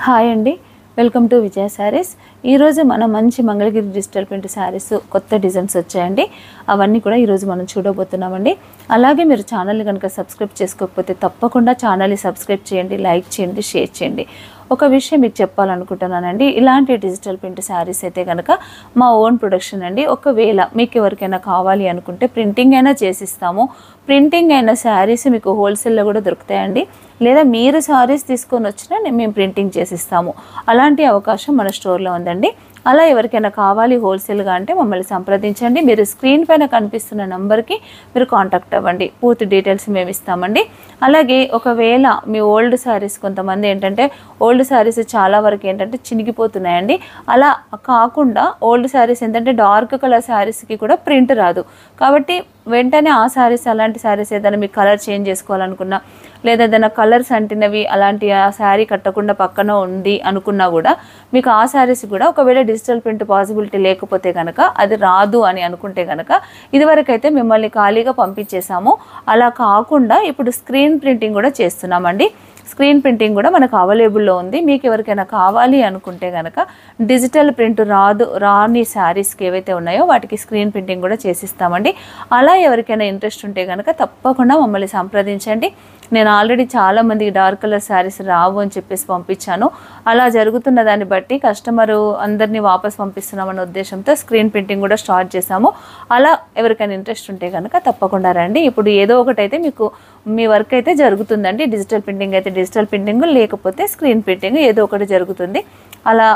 Hi అండి, welcome to విజయ శారీస్. ఈరోజు మనం మంచి మంగళగిరి డిజిటల్ ప్రింట్ శారీస్ కొత్త డిజైన్స్ వచ్చాయండి. అవన్నీ కూడా ఈరోజు మనం చూడబోతున్నామండి. అలాగే మీరు ఛానల్ని కనుక సబ్స్క్రైబ్ చేసుకోకపోతే తప్పకుండా ఛానల్ని సబ్స్క్రైబ్ చేయండి, లైక్ చేయండి, షేర్ చేయండి. ఒక విషయం మీకు చెప్పాలనుకుంటున్నానండి. ఇలాంటి డిజిటల్ ప్రింట్ శారీస్ అయితే కనుక మా ఓన్ ప్రొడక్షన్ అండి. ఒకవేళ మీకు ఎవరికైనా కావాలి అనుకుంటే ప్రింటింగ్ అయినా చేసిస్తాము. ప్రింటింగ్ అయిన శారీస్ మీకు హోల్సేల్లో కూడా దొరుకుతాయండి. లేదా మీరు శారీస్ తీసుకొని వచ్చినా మేము ప్రింటింగ్ చేసిస్తాము. అలాంటి అవకాశం మన స్టోర్లో ఉందండి. అలా ఎవరికైనా కావాలి హోల్సేల్గా అంటే మమ్మల్ని సంప్రదించండి. మీరు స్క్రీన్ పైన కనిపిస్తున్న నంబర్కి మీరు కాంటాక్ట్ అవ్వండి. పూర్తి డీటెయిల్స్ మేము ఇస్తామండి. అలాగే ఒకవేళ మీ ఓల్డ్ శారీస్, కొంతమంది ఏంటంటే ఓల్డ్ శారీస్ చాలా వరకు ఏంటంటే చినిగిపోతున్నాయండి. అలా కాకుండా ఓల్డ్ శారీస్ ఏంటంటే డార్క్ కలర్ శారీస్కి కూడా ప్రింట్ రాదు. కాబట్టి వెంటనే ఆ శారీస్, అలాంటి శారీస్ ఏదైనా మీకు కలర్ చేంజ్ చేసుకోవాలనుకున్నా, లేదా ఏదైనా కలర్స్ అంటినవి అలాంటి ఆ శారీ కట్టకుండా పక్కన ఉంది అనుకున్నా కూడా మీకు ఆ శారీస్ కూడా ఒకవేళ డిజిటల్ ప్రింట్ పాసిబిలిటీ లేకపోతే కనుక, అది రాదు అని అనుకుంటే కనుక ఇదివరకైతే మిమ్మల్ని ఖాళీగా పంపించేసాము. అలా కాకుండా ఇప్పుడు స్క్రీన్ ప్రింటింగ్ కూడా చేస్తున్నామండి. స్క్రీన్ ప్రింటింగ్ కూడా మనకు అవైలబుల్లో ఉంది. మీకు ఎవరికైనా కావాలి అనుకుంటే కనుక డిజిటల్ ప్రింట్ రాని శారీస్కి ఏవైతే ఉన్నాయో వాటికి స్క్రీన్ ప్రింటింగ్ కూడా చేసిస్తామండి. అలా ఎవరికైనా ఇంట్రెస్ట్ ఉంటే కనుక తప్పకుండా మమ్మల్ని సంప్రదించండి. నేను ఆల్రెడీ చాలామందికి డార్క్ కలర్ శారీస్ రావు అని చెప్పేసి పంపించాను. అలా జరుగుతున్న దాన్ని బట్టి కస్టమరు అందరినీ వాపస్ పంపిస్తున్నామన్న ఉద్దేశంతో స్క్రీన్ ప్రింటింగ్ కూడా స్టార్ట్ చేశాము. అలా ఎవరికైనా ఇంట్రెస్ట్ ఉంటే కనుక తప్పకుండా రండి. ఇప్పుడు ఏదో ఒకటైతే మీకు మీ వర్క్ అయితే జరుగుతుందండి. డిజిటల్ ప్రింటింగ్ అయితే డిజిటల్ ప్రింటింగ్, లేకపోతే స్క్రీన్ ప్రింటింగ్, ఏదో ఒకటి జరుగుతుంది. అలా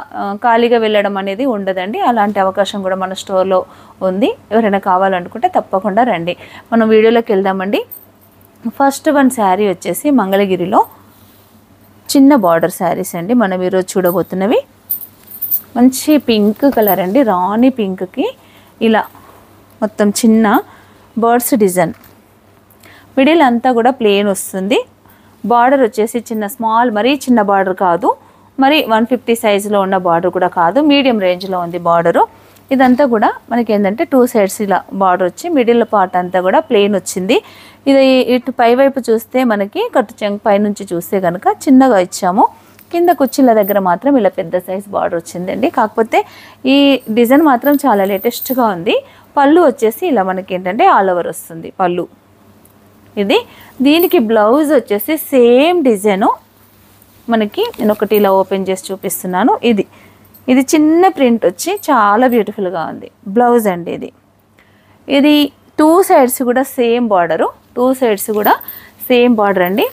ఖాళీగా వెళ్ళడం అనేది ఉండదండి. అలాంటి అవకాశం కూడా మన స్టోర్లో ఉంది. ఎవరైనా కావాలనుకుంటే తప్పకుండా రండి. మనం వీడియోలోకి వెళ్దామండి. ఫస్ట్ వన్ శారీ వచ్చేసి మంగళగిరిలో చిన్న బార్డర్ శారీస్ అండి. మనం ఈరోజు చూడబోతున్నవి మంచి పింక్ కలర్ అండి. రాణి పింక్కి ఇలా మొత్తం చిన్న బర్డ్స్ డిజైన్, మిడిల్ అంతా కూడా ప్లెయిన్ వస్తుంది. బార్డర్ వచ్చేసి చిన్న స్మాల్, మరీ చిన్న బార్డర్ కాదు, మరి 150 సైజులో ఉన్న బార్డర్ కూడా కాదు, మీడియం రేంజ్లో ఉంది బార్డరు. ఇదంతా కూడా మనకి ఏంటంటే 2 సైడ్స్ ఇలా బార్డర్ వచ్చి మిడిల్ పార్ట్ అంతా కూడా ప్లెయిన్ వచ్చింది. ఇది ఇటు పైవైపు చూస్తే మనకి కట్టు చెంగు పైనుంచి చూస్తే కనుక చిన్నగా ఇచ్చాము. కింద కుర్చీల దగ్గర మాత్రం ఇలా పెద్ద సైజ్ బార్డర్ వచ్చిందండి. కాకపోతే ఈ డిజైన్ మాత్రం చాలా లేటెస్ట్గా ఉంది. పళ్ళు వచ్చేసి ఇలా మనకి ఏంటంటే ఆల్ ఓవర్ వస్తుంది పళ్ళు. ఇది దీనికి బ్లౌజ్ వచ్చేసి సేమ్ డిజైను మనకి, నేను ఒకటి ఇలా ఓపెన్ చేసి చూపిస్తున్నాను. ఇది చిన్న ప్రింట్ వచ్చి చాలా బ్యూటిఫుల్గా ఉంది బ్లౌజ్ అండి. ఇది 2 సైడ్స్ కూడా సేమ్ బార్డరు, 2 సైడ్స్ కూడా సేమ్ బార్డర్ అండి.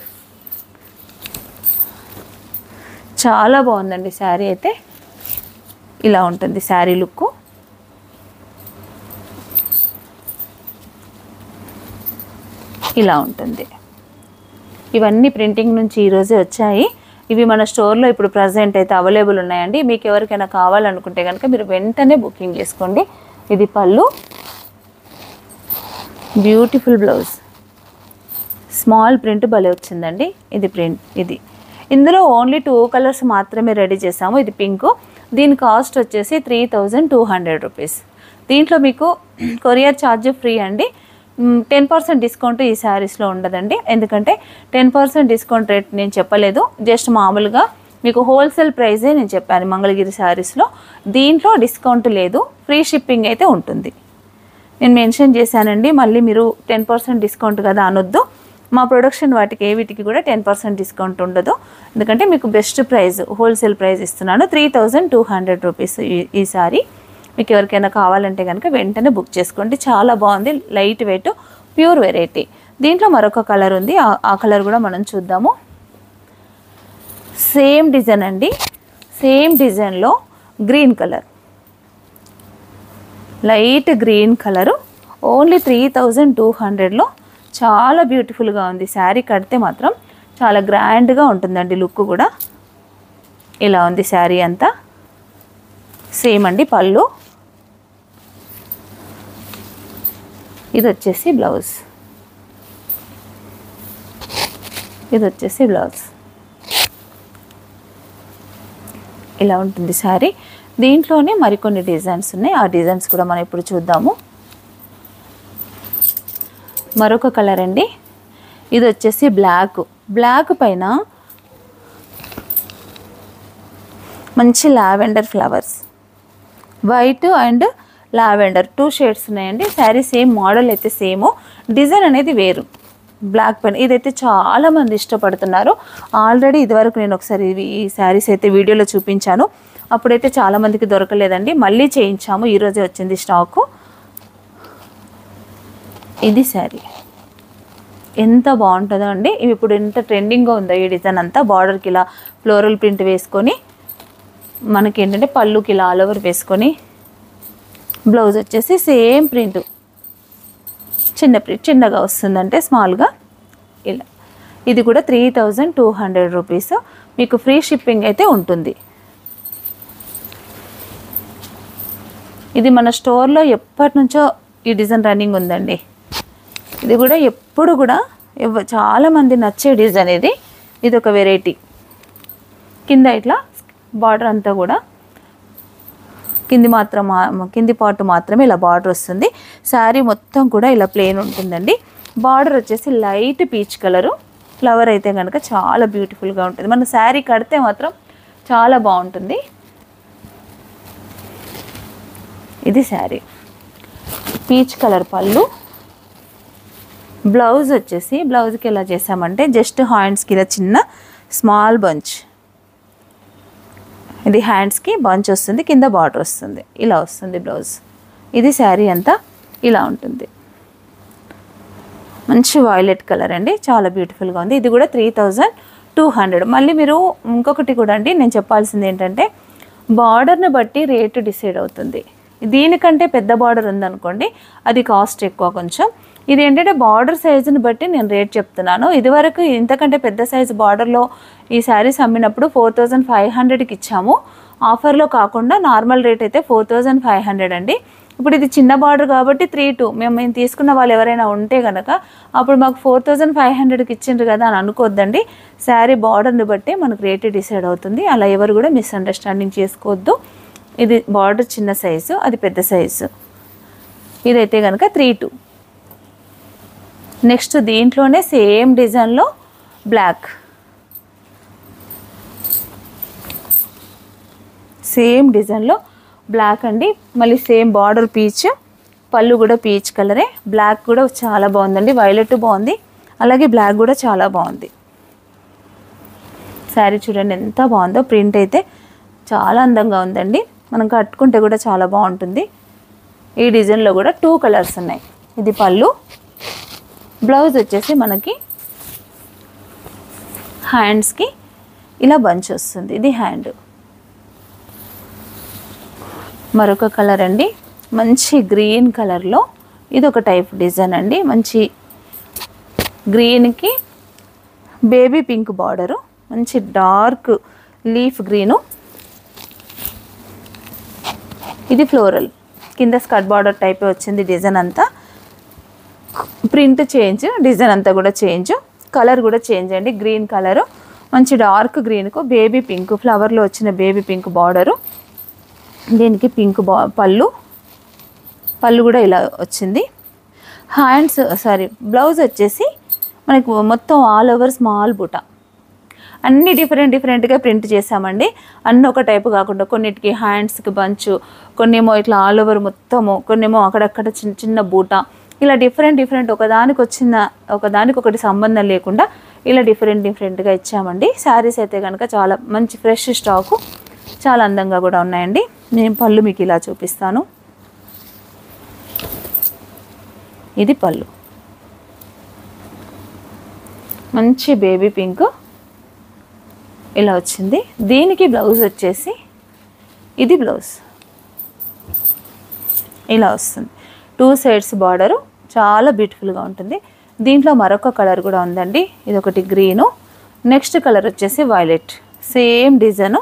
చాలా బాగుందండి శారీ అయితే. ఇలా ఉంటుంది శారీ లుక్. ఇలా ఉంటుంది. ఇవన్నీ ప్రింటింగ్ నుంచి ఈరోజే వచ్చాయి. ఇవి మన స్టోర్లో ఇప్పుడు ప్రజెంట్ అయితే అవైలబుల్ ఉన్నాయండి. మీకు ఎవరికైనా కావాలనుకుంటే కనుక మీరు వెంటనే బుకింగ్ చేసుకోండి. ఇది పళ్ళు, బ్యూటిఫుల్ బ్లౌజ్, స్మాల్ ప్రింట్ భలే వచ్చిందండి. ఇది ప్రింట్. ఇందులో ఓన్లీ 2 కలర్స్ మాత్రమే రెడీ చేసాము. ఇది పింక్. దీని కాస్ట్ వచ్చేసి 3200 రూపీస్. దీంట్లో మీకు కొరియర్ ఛార్జ్ ఫ్రీ అండి. 10% డిస్కౌంట్ ఈ శారీస్లో ఉండదండి. ఎందుకంటే 10% డిస్కౌంట్ రేట్ నేను చెప్పలేదు, జస్ట్ మామూలుగా మీకు హోల్సేల్ ప్రైజే నేను చెప్పాను మంగళగిరి శారీస్లో. దీంట్లో డిస్కౌంట్ లేదు, ఫ్రీ షిప్పింగ్ అయితే ఉంటుంది. నేను మెన్షన్ చేశానండి. మళ్ళీ మీరు 10% డిస్కౌంట్ కదా అనొద్దు. మా ప్రొడక్షన్ వాటికి వీటికి కూడా 10% డిస్కౌంట్ ఉండదు. ఎందుకంటే మీకు బెస్ట్ ప్రైస్, హోల్సేల్ ప్రైస్ ఇస్తున్నాను. 3200 రూపీస్ ఈ సారీ. మీకు ఎవరికైనా కావాలంటే కనుక వెంటనే బుక్ చేసుకోండి. చాలా బాగుంది, లైట్ వెయిట్, ప్యూర్ వెరైటీ. దీంట్లో మరొక కలర్ ఉంది, ఆ కలర్ కూడా మనం చూద్దాము. సేమ్ డిజైన్ అండి. సేమ్ డిజైన్లో green colour, light green colour, only 3200లో చాలా బ్యూటిఫుల్గా ఉంది. శారీ కడితే మాత్రం చాలా గ్రాండ్గా ఉంటుందండి. లుక్ కూడా ఇలా ఉంది. శారీ అంతా సేమ్ అండి. పళ్ళు, ఇది వచ్చేసి బ్లౌజ్, ఇలా ఉంటుంది శారీ. దీంట్లోనే మరికొన్ని డిజైన్స్ ఉన్నాయి. ఆ డిజైన్స్ కూడా మనం ఇప్పుడు చూద్దాము. మరొక కలర్ అండి. ఇది వచ్చేసి బ్లాక్ పైన మంచి lavender flowers, white and lavender 2 shades ఉన్నాయండి. శారీ సేమ్ మోడల్ అయితే సేమ్, డిజైన్ అనేది వేరు. బ్లాక్ పెన్ ఇదైతే చాలామంది ఇష్టపడుతున్నారు. ఆల్రెడీ ఇదివరకు నేను ఒకసారి ఈ శారీస్ అయితే వీడియోలో చూపించాను. అప్పుడైతే చాలామందికి దొరకలేదండి, మళ్ళీ చేయించాము. ఈరోజే వచ్చింది స్టాకు. ఇది శారీ ఎంత బాగుంటుందో అండి. ఇవి ఇప్పుడు ఎంత ట్రెండింగ్గా ఉందో ఈ డిజైన్ అంతా. బార్డర్కి ఇలా ఫ్లోరల్ ప్రింట్ వేసుకొని, మనకి ఏంటంటే పళ్ళుకి ఇలా ఆల్ ఓవర్ వేసుకొని, బ్లౌజ్ వచ్చేసి సేమ్ ప్రింట్, చిన్న ప్రింట్ చిన్నగా వస్తుందంటే స్మాల్గా ఇలా. ఇది కూడా 3200 రూపీస్. మీకు ఫ్రీ షిప్పింగ్ అయితే ఉంటుంది. ఇది మన స్టోర్లో ఎప్పటి నుంచో ఈ డిజైన్ రన్నింగ్ ఉందండి. ఇది కూడా ఎప్పుడు కూడా చాలామంది నచ్చే డిజైన్ ఇది. ఇది ఒక వెరైటీ. కింద ఇట్లా బార్డర్ అంతా కూడా కింది పార్ట్ మాత్రమే ఇలా బార్డర్ వస్తుంది. శారీ మొత్తం కూడా ఇలా ప్లెయిన్ ఉంటుందండి. బార్డర్ వచ్చేసి లైట్ పీచ్ కలరు. ఫ్లవర్ అయితే కనుక చాలా బ్యూటిఫుల్గా ఉంటుంది. మన శారీ కడితే మాత్రం చాలా బాగుంటుంది. ఇది శారీ పీచ్ కలర్ పళ్ళు. బ్లౌజ్ వచ్చేసి బ్లౌజ్కి ఎలా చేసామంటే జస్ట్ హ్యాండ్స్కి ఇలా చిన్న స్మాల్ బంచ్, ఇది హ్యాండ్స్కి బంచ్ వస్తుంది, కింద బార్డర్ వస్తుంది, ఇలా వస్తుంది బ్లౌజ్. ఇది శారీ అంతా ఇలా ఉంటుంది. మంచి వైలెట్ కలర్ అండి, చాలా బ్యూటిఫుల్గా ఉంది. ఇది కూడా 3200. మళ్ళీ మీరు ఇంకొకటి కూడా అండి నేను చెప్పాల్సింది ఏంటంటే, బార్డర్ని బట్టి రేటు డిసైడ్ అవుతుంది. దీనికంటే పెద్ద బార్డర్ ఉందనుకోండి, అది కాస్ట్ ఎక్కువ కొంచెం. ఇది ఏంటంటే బార్డర్ సైజుని బట్టి నేను రేట్ చెప్తున్నాను. ఇదివరకు ఇంతకంటే పెద్ద సైజు బార్డర్లో ఈ శారీస్ అమ్మినప్పుడు 4500కి ఇచ్చాము. ఆఫర్లో కాకుండా నార్మల్ రేట్ అయితే 4500 అండి. ఇప్పుడు ఇది చిన్న బార్డర్ కాబట్టి 32. మేము తీసుకున్న వాళ్ళు ఎవరైనా ఉంటే కనుక అప్పుడు మాకు 4500కి ఇచ్చిండ్రు కదా అని అనుకోవద్దండి. శారీ బార్డర్ని బట్టి మనకు రేట్ డిసైడ్ అవుతుంది. అలా ఎవరు కూడా మిస్అండర్స్టాండింగ్ చేసుకోవద్దు. ఇది బార్డర్ చిన్న సైజు, అది పెద్ద సైజు. ఇదైతే కనుక 32. నెక్స్ట్ దీంట్లోనే సేమ్ డిజైన్లో బ్లాక్, సేమ్ డిజైన్లో బ్లాక్ అండి. మళ్ళీ సేమ్ బార్డర్ పీచ్, పళ్ళు కూడా పీచ్ కలరే. బ్లాక్ కూడా చాలా బాగుందండి, వైలెట్ బాగుంది, అలాగే బ్లాక్ కూడా చాలా బాగుంది. శారీ చూడండి ఎంత బాగుందో. ప్రింట్ అయితే చాలా అందంగా ఉందండి. మనం కట్టుకుంటే కూడా చాలా బాగుంటుంది. ఈ డిజైన్లో కూడా 2 కలర్స్ ఉన్నాయి. ఇది పళ్ళు. బ్లౌజ్ వచ్చేసి మనకి హ్యాండ్స్కి ఇలా బంచ్ వస్తుంది, ఇది హ్యాండ్. మరొక కలర్ అండి, మంచి గ్రీన్ కలర్లో ఇది ఒక టైప్ డిజైన్ అండి. మంచి గ్రీన్కి బేబీ పింక్ బార్డరు, మంచి డార్క్ లీఫ్ గ్రీను. ఇది ఫ్లోరల్, కింద స్కర్ట్ బార్డర్ టైప్ వచ్చింది డిజైన్ అంతా. ప్రింట్ చేంజ్, డిజైన్ అంతా కూడా చేంజ్, కలర్ కూడా చేంజ్ అండి. గ్రీన్ కలరు, మంచి డార్క్ గ్రీన్కు బేబీ పింక్, ఫ్లవర్లో వచ్చిన బేబీ పింక్ బార్డరు. దీనికి పింక్ పళ్ళు కూడా ఇలా వచ్చింది. బ్లౌజ్ వచ్చేసి మనకు మొత్తం ఆల్ ఓవర్ స్మాల్ బూటా. అన్నీ డిఫరెంట్గా ప్రింట్ చేసామండి. అన్నీ ఒక టైపు కాకుండా కొన్నిటికి హ్యాండ్స్కి బంచు, కొన్నేమో ఇట్లా ఆల్ ఓవర్ మొత్తము, కొన్నేమో అక్కడక్కడ చిన్న చిన్న బూటా, ఇలా డిఫరెంట్ ఒకదానికొకటి సంబంధం లేకుండా ఇలా డిఫరెంట్గా ఇచ్చామండి. శారీస్ అయితే కనుక చాలా మంచి ఫ్రెష్ స్టాకు, చాలా అందంగా కూడా ఉన్నాయండి. నేను పళ్ళు మీకు ఇలా చూపిస్తాను. ఇది పళ్ళు, మంచి బేబీ పింక్ ఇలా వచ్చింది. దీనికి బ్లౌజ్ వచ్చేసి ఇది బ్లౌజ్ ఇలా వస్తుంది. 2 సైడ్స్ బార్డరు చాలా బ్యూటిఫుల్గా ఉంటుంది. దీంట్లో మరొక కలర్ కూడా ఉందండి, ఇది ఒకటి గ్రీను. నెక్స్ట్ కలర్ వచ్చేసి వైలెట్, సేమ్ డిజైను.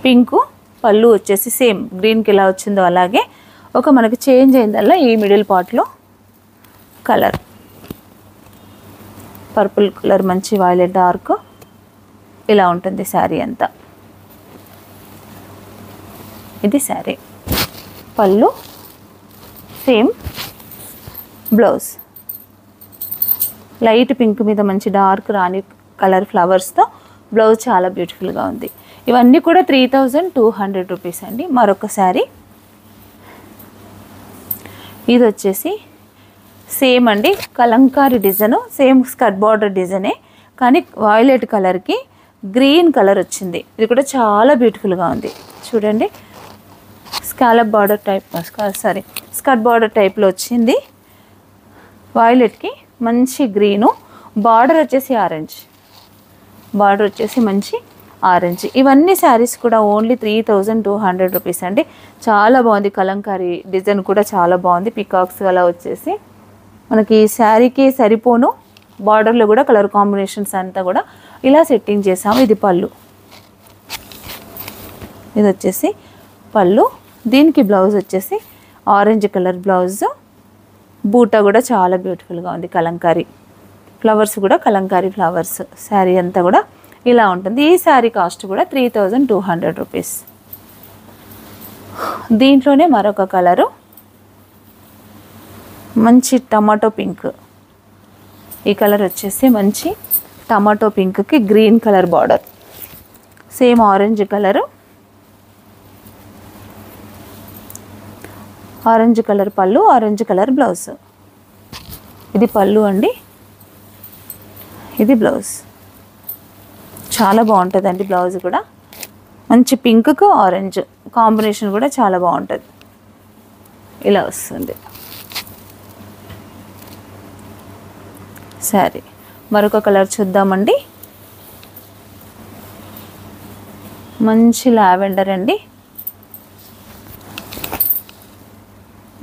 పింకు, పళ్ళు వచ్చేసి సేమ్ గ్రీన్కి ఎలా వచ్చిందో అలాగే. ఒక మనకి చేంజ్ అయిందల్లా ఈ మిడిల్ పార్ట్లో కలర్ పర్పుల్ కలర్, మంచి వైలెట్ డార్క్ ఇలా ఉంటుంది శారీ అంతా. ఇది శారీ పళ్ళు, సేమ్ బ్లౌజ్. లైట్ పింక్ మీద మంచి డార్క్ రాణి కలర్ ఫ్లవర్స్తో బ్లౌజ్ చాలా బ్యూటిఫుల్గా ఉంది. ఇవన్నీ కూడా 3200 రూపీస్ అండి. మరొక శారీ, ఇది వచ్చేసి సేమ్ అండి Kalamkari design, same skirt border డిజైనే కానీ వాయిలెట్ కలర్కి గ్రీన్ కలర్ వచ్చింది. ఇది కూడా చాలా బ్యూటిఫుల్గా ఉంది చూడండి. Scallop border type skirt border టైప్లో వచ్చింది. వాయిలెట్కి మంచి గ్రీను, బార్డర్ వచ్చేసి ఆరెంజ్, బార్డర్ వచ్చేసి మంచి ఆరెంజ్. ఇవన్నీ శారీస్ కూడా ఓన్లీ 3200 రూపీస్ అండి. చాలా బాగుంది. కలంకారీ డిజైన్ కూడా చాలా బాగుంది. పికాక్స్ అలా వచ్చేసి మనకి శారీకి సరిపోను బార్డర్లో కూడా కలర్ కాంబినేషన్స్ అంతా కూడా ఇలా సెట్టింగ్ చేసాము. ఇది పళ్ళు, ఇది వచ్చేసి పళ్ళు. దీనికి బ్లౌజ్ వచ్చేసి ఆరెంజ్ కలర్ బ్లౌజ్. బూటా కూడా చాలా బ్యూటిఫుల్గా ఉంది. కలంకారీ ఫ్లవర్స్ కూడా కలంకారీ ఫ్లవర్స్. శారీ అంతా కూడా ఇలా ఉంటుంది. ఈ శారీ కాస్ట్ కూడా 3200 రూపీస్. దీంట్లోనే మరొక కలరు మంచి టమాటో పింక్. ఈ కలర్ వచ్చేసి మంచి టమాటో పింక్కి green colour border, same orange colour, orange colour పళ్ళు, ఆరెంజ్ కలర్ బ్లౌజ్. ఇది పళ్ళు అండి, ఇది బ్లౌజ్. చాలా బాగుంటుందండి బ్లౌజ్ కూడా. మంచి పింక్కు ఆరెంజ్ కాంబినేషన్ కూడా చాలా బాగుంటుంది. ఇలా వస్తుంది శారీ. మరొక కలర్ చూద్దామండి. మంచి లావెండర్ అండి.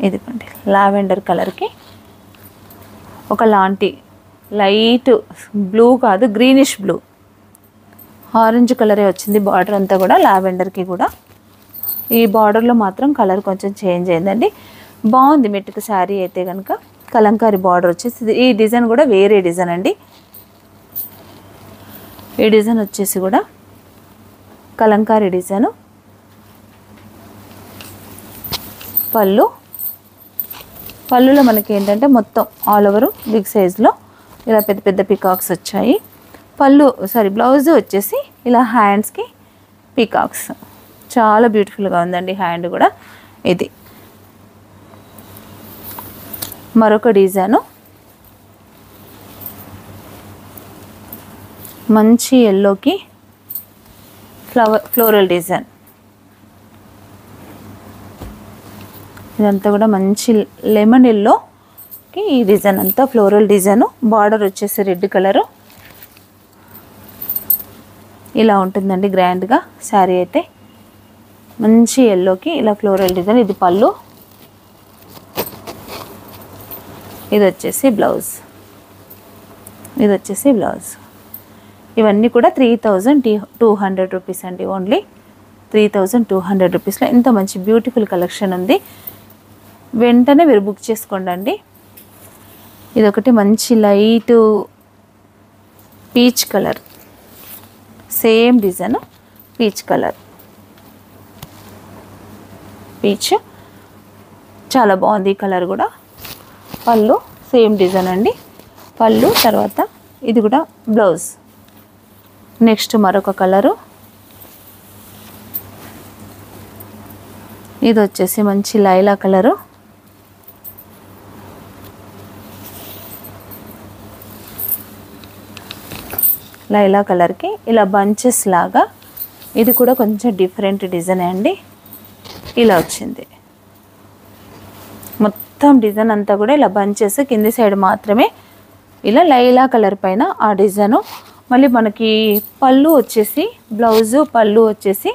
ఇదిగోండి లావెండర్ కలర్కి ఒకలాంటి లైట్ బ్లూ కాదు గ్రీనిష్ బ్లూ, ఆరెంజ్ కలరే వచ్చింది. బార్డర్ అంతా కూడా లావెండర్కి కూడా ఈ బార్డర్లో మాత్రం కలర్ కొంచెం చేంజ్ అయిందండి. బాగుంది మెట్టుకు శారీ అయితే కనుక. కలంకారీ బార్డర్ వచ్చేసి ఈ డిజైన్ కూడా వేరే డిజైన్ అండి. ఈ డిజైన్ వచ్చేసి కూడా కలంకారీ డిజైను. పళ్ళు, పళ్ళులో మనకి ఏంటంటే మొత్తం ఆల్ ఓవర్ బిగ్ సైజులో ఇలా పెద్ద పెద్ద పికాక్స్ వచ్చాయి. బ్లౌజ్ వచ్చేసి ఇలా హ్యాండ్స్కి పికాక్స్. చాలా బ్యూటిఫుల్గా ఉందండి హ్యాండ్ కూడా. ఇది మరొక డిజైను, మంచి ఎల్లోకి ఫ్లోరల్ డిజైన్. ఇదంతా కూడా మంచి లెమన్ ఎల్లోకి ఈ డిజైన్ అంతా ఫ్లోరల్ డిజైను. బార్డర్ వచ్చేసి రెడ్ కలరు. ఇలా ఉంటుందండి గ్రాండ్గా శారీ అయితే. మంచి ఎల్లోకి ఇలా ఫ్లోరల్ డిజైన్. ఇది పళ్ళు, ఇది వచ్చేసి బ్లౌజ్, ఇది వచ్చేసి బ్లౌజ్. ఇవన్నీ కూడా 3200 రూపీస్ అండి. ఓన్లీ 3200 రూపీస్లో ఇంత మంచి బ్యూటిఫుల్ కలెక్షన్ ఉంది. వెంటనే మీరు బుక్ చేసుకోండి. ఇదొకటి మంచి light peach colour, same design peach colour, peach చాలా బాగుంది ఈ కలర్ కూడా. పళ్ళు సేమ్ డిజైన్ అండి. పళ్ళు తర్వాత ఇది కూడా బ్లౌజ్. నెక్స్ట్ మరొక కలరు, ఇది వచ్చేసి మంచి లైలా కలరు. లైలా కలర్కి ఇలా బంచెస్ లాగా. ఇది కూడా కొంచెం డిఫరెంట్ డిజైన్ అండి. ఇలా వచ్చింది మొత్తం డిజైన్ అంతా కూడా ఇలా బంచెస్. కింది సైడ్ మాత్రమే ఇలా లైలా కలర్ పైన ఆ డిజైను. మళ్ళీ మనకి పళ్ళు వచ్చేసి బ్లౌజు, పళ్ళు వచ్చేసి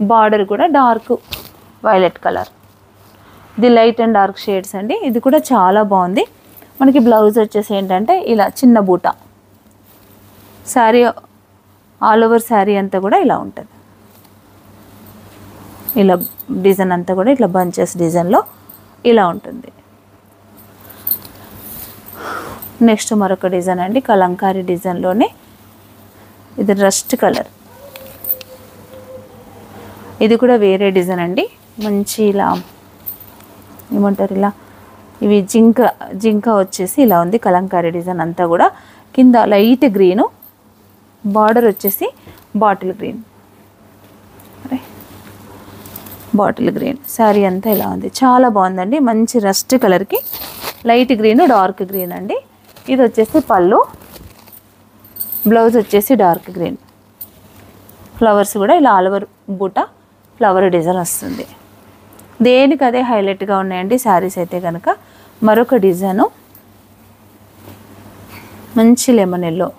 బార్డర్ కూడా డార్క్ వైలెట్ కలర్. ఇది లైట్ అండ్ డార్క్ షేడ్స్ అండి. ఇది కూడా చాలా బాగుంది. మనకి బ్లౌజ్ వచ్చేసి ఏంటంటే ఇలా చిన్న బూట. శారీ ఆల్ ఓవర్ శారీ అంతా కూడా ఇలా ఉంటుంది. ఇలా డిజైన్ అంతా కూడా ఇట్లా బంచెస్ డిజైన్లో ఇలా ఉంటుంది. నెక్స్ట్ మరొక డిజైన్ అండి కలంకారీ డిజైన్లోనే. ఇది రస్ట్ కలర్. ఇది కూడా వేరే డిజైన్ అండి. మంచి ఇలా ఏమంటారు, ఇలా ఇవి జింక వచ్చేసి ఇలా ఉంది కలంకారీ డిజైన్ అంతా కూడా. కింద లైట్ గ్రీను, బార్డర్ వచ్చేసి బాటిల్ గ్రీన్ శారీ అంతా ఇలా ఉంది. చాలా బాగుందండి. మంచి రస్ట్ కలర్కి లైట్ గ్రీన్ డార్క్ గ్రీన్ అండి. ఇది వచ్చేసి పళ్ళు, బ్లౌజ్ వచ్చేసి డార్క్ గ్రీన్. ఫ్లవర్స్ కూడా ఇలా ఆల్ ఓవర్ బూట ఫ్లవర్ డిజైన్ వస్తుంది. దేనికి అదే హైలైట్గా ఉన్నాయండి శారీస్ అయితే కనుక. మరొక డిజైను మంచి లెమన్ ఎల్లో,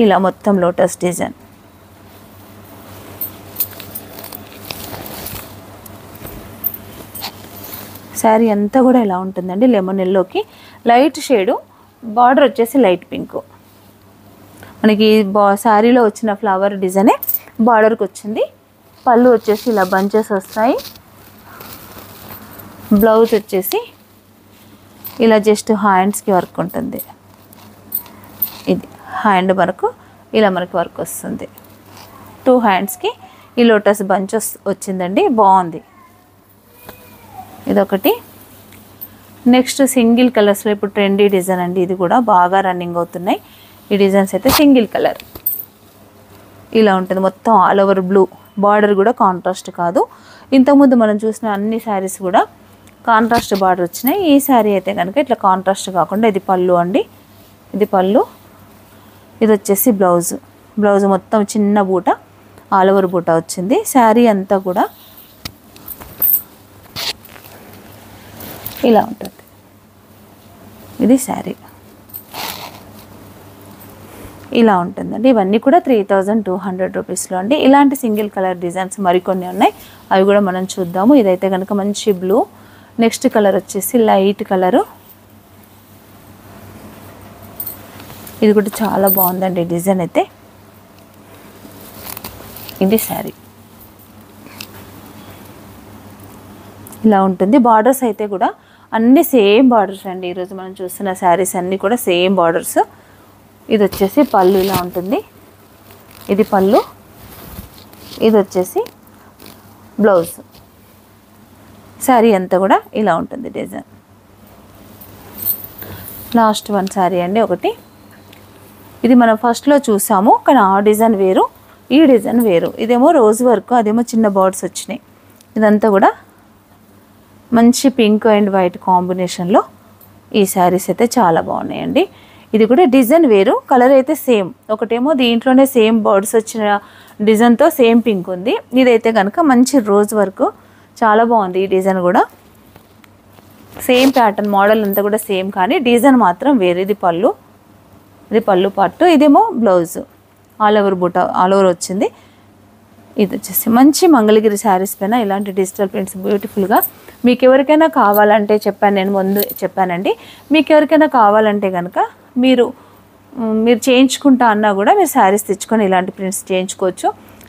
ఇలా మొత్తం లోటస్ డిజైన్. శారీ అంతా కూడా ఇలా ఉంటుందండి. లెమన్ ఎల్లోకి లైట్ షేడు, బార్డర్ వచ్చేసి లైట్ పింక్. మనకి శారీలో వచ్చిన ఫ్లవర్ డిజైనే బార్డర్కి వచ్చింది. పళ్ళు వచ్చేసి ఇలా బంచెస్ వస్తాయి. బ్లౌజ్ వచ్చేసి ఇలా జస్ట్ హ్యాండ్స్కి వర్క్ ఉంటుంది. ఇది హ్యాండ్ వరకు ఇలా మనకి వర్క్ వస్తుంది. 2 హ్యాండ్స్కి ఈ లోటస్ బంచెస్ వచ్చిందండి. బాగుంది. ఇదొకటి. నెక్స్ట్ సింగిల్ కలర్స్లో ఇప్పుడు ట్రెండీ డిజైన్ అండి. ఇది కూడా బాగా రన్నింగ్ అవుతున్నాయి ఈ డిజైన్స్ అయితే. సింగిల్ కలర్ ఇలా ఉంటుంది. మొత్తం ఆల్ ఓవర్ బ్లూ, బార్డర్ కూడా కాంట్రాస్ట్ కాదు. ఇంతకుముందు మనం చూసిన అన్ని శారీస్ కూడా కాంట్రాస్ట్ బార్డర్ వచ్చినాయి. ఈ శారీ అయితే కనుక ఇట్లా కాంట్రాస్ట్ కాకుండా ఇది పళ్ళు అండి. ఇది పళ్ళు. ఇది వచ్చేసి బ్లౌజ్ మొత్తం చిన్న బూట ఆల్ ఓవర్ బూట వచ్చింది. శారీ అంతా కూడా ఇలా ఉంటుంది. ఇది శారీ ఇలా ఉంటుందండి. ఇవన్నీ కూడా 3200 రూపీస్లో అండి. ఇలాంటి సింగిల్ కలర్ డిజైన్స్ మరికొన్ని ఉన్నాయి, అవి కూడా మనం చూద్దాము. ఇదైతే కనుక మంచి బ్లూ. నెక్స్ట్ కలర్ వచ్చేసి లైట్ కలరు. ఇది కూడా చాలా బాగుందండి డిజైన్ అయితే. ఇది శారీ ఇలా ఉంటుంది. బార్డర్స్ అయితే కూడా అన్నీ సేమ్ బార్డర్స్ అండి. ఈరోజు మనం చూస్తున్న శారీస్ అన్నీ కూడా సేమ్ బార్డర్స్. ఇది వచ్చేసి పళ్ళు ఇలా ఉంటుంది. ఇది పళ్ళు. ఇది వచ్చేసి బ్లౌజ్. శారీ అంతా కూడా ఇలా ఉంటుంది డిజైన్. లాస్ట్ వన్ శారీ అండి ఒకటి. ఇది మనం ఫస్ట్లో చూసాము కానీ ఆ డిజైన్ వేరు, ఈ డిజైన్ వేరు. ఇదేమో రోజ్ వర్క్, అదేమో చిన్న బర్డ్స్ వచ్చినాయి. ఇదంతా కూడా మంచి పింక్ అండ్ వైట్ కాంబినేషన్లో ఈ శారీస్ అయితే చాలా బాగున్నాయండి. ఇది కూడా డిజైన్ వేరు, కలర్ అయితే సేమ్. ఒకటేమో దీంట్లోనే సేమ్ బర్డ్స్ వచ్చిన డిజైన్తో సేమ్ పింక్ ఉంది. ఇదైతే కనుక మంచి రోజ్ వర్క్, చాలా బాగుంది. ఈ డిజైన్ కూడా సేమ్ ప్యాటర్న్, మోడల్ అంతా కూడా సేమ్ కానీ డిజైన్ మాత్రం వేరు. ఇది పళ్ళు, ఇది పళ్ళు పట్టు. ఇదేమో blouse all over buta all over వచ్చింది. ఇది వచ్చేసి మంచి మంగళగిరి శారీస్ పైన ఇలాంటి డిజిటల్ ప్రింట్స్ బ్యూటిఫుల్గా. మీకు ఎవరికైనా కావాలంటే నేను ముందు చెప్పానండి, మీకు ఎవరికైనా కావాలంటే కనుక మీరు చేయించుకుంటా అన్నా కూడా మీరు శారీస్ తెచ్చుకొని ఇలాంటి ప్రింట్స్ చేయించుకోవచ్చు.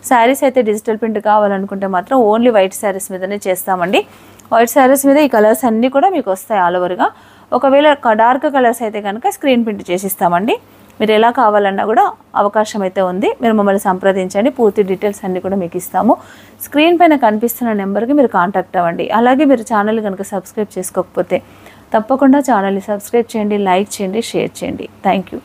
శారీస్ అయితే డిజిటల్ ప్రింట్ కావాలనుకుంటే మాత్రం ఓన్లీ వైట్ శారీస్ మీదనే చేస్తామండి. వైట్ శారీస్ మీద ఈ కలర్స్ అన్నీ కూడా మీకు వస్తాయి ఆల్ ఓవర్గా. ఒకవేళ డార్క్ కలర్స్ అయితే కనుక స్క్రీన్ ప్రింట్ చేసిస్తామండి. మీరు ఎలా కావాలన్నా కూడా అవకాశం అయితే ఉంది. మీరు మమ్మల్ని సంప్రదించండి, పూర్తి డీటెయిల్స్ అన్నీ కూడా మీకు ఇస్తాము. స్క్రీన్ పైన కనిపిస్తున్న నెంబర్కి మీరు కాంటాక్ట్ అవ్వండి. అలాగే మీరు ఛానల్ కనుక సబ్స్క్రైబ్ చేసుకోకపోతే తప్పకుండా ఛానల్ని సబ్స్క్రైబ్ చేయండి, లైక్ చేయండి, షేర్ చేయండి. Thank you.